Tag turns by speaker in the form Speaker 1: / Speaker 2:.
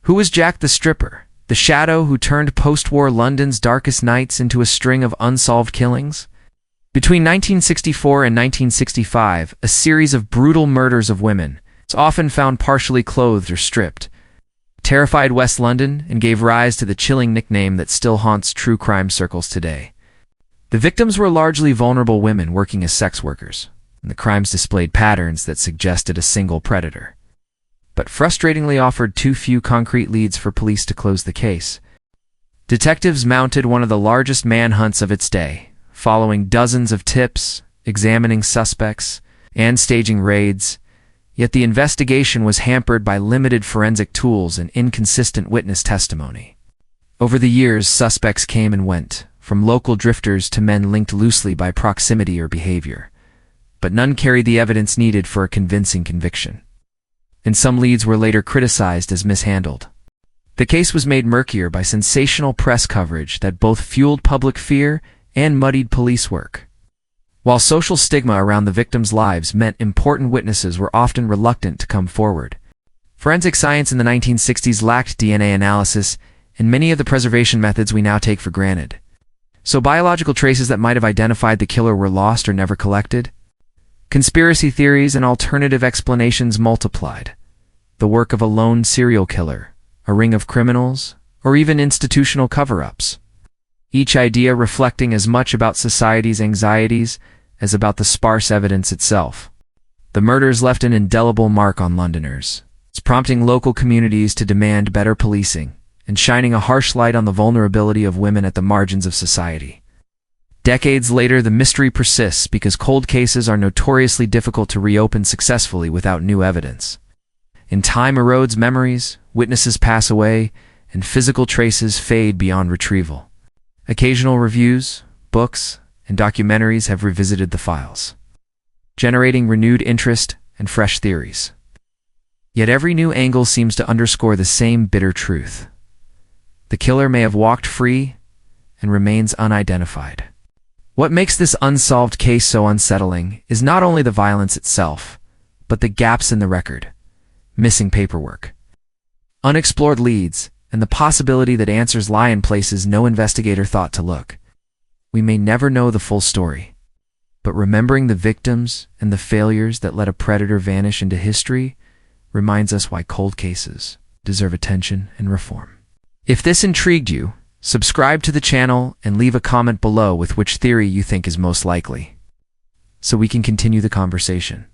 Speaker 1: Who was Jack the Stripper, the shadow who turned post-war London's darkest nights into a string of unsolved killings? Between 1964 and 1965, a series of brutal murders of women, often found partially clothed or stripped, terrified West London and gave rise to the chilling nickname that still haunts true crime circles today. The victims were largely vulnerable women working as sex workers, and the crimes displayed patterns that suggested a single predator, but frustratingly offered too few concrete leads for police to close the case. Detectives mounted one of the largest manhunts of its day, following dozens of tips, examining suspects, and staging raids. Yet the investigation was hampered by limited forensic tools and inconsistent witness testimony. Over the years, suspects came and went, from local drifters to men linked loosely by proximity or behavior, but none carried the evidence needed for a convincing conviction. And some leads were later criticized as mishandled. The case was made murkier by sensational press coverage that both fueled public fear and muddied police work. While social stigma around the victims' lives meant important witnesses were often reluctant to come forward. Forensic science in the 1960s lacked DNA analysis and many of the preservation methods we now take for granted. So biological traces that might have identified the killer were lost or never collected. Conspiracy theories and alternative explanations multiplied. The work of a lone serial killer, a ring of criminals, or even institutional cover-ups. Each idea reflecting as much about society's anxieties as about the sparse evidence itself. The murders left an indelible mark on Londoners, prompting local communities to demand better policing and shining a harsh light on the vulnerability of women at the margins of society. Decades later, the mystery persists because cold cases are notoriously difficult to reopen successfully without new evidence. And time erodes memories, witnesses pass away, and physical traces fade beyond retrieval. Occasional reviews, books, and documentaries have revisited the files, generating renewed interest and fresh theories. Yet every new angle seems to underscore the same bitter truth. The killer may have walked free and remains unidentified. What makes this unsolved case so unsettling is not only the violence itself, but the gaps in the record, missing paperwork, unexplored leads, and the possibility that answers lie in places no investigator thought to look. We may never know the full story, but remembering the victims and the failures that let a predator vanish into history reminds us why cold cases deserve attention and reform. If this intrigued you, subscribe to the channel and leave a comment below with which theory you think is most likely, so we can continue the conversation.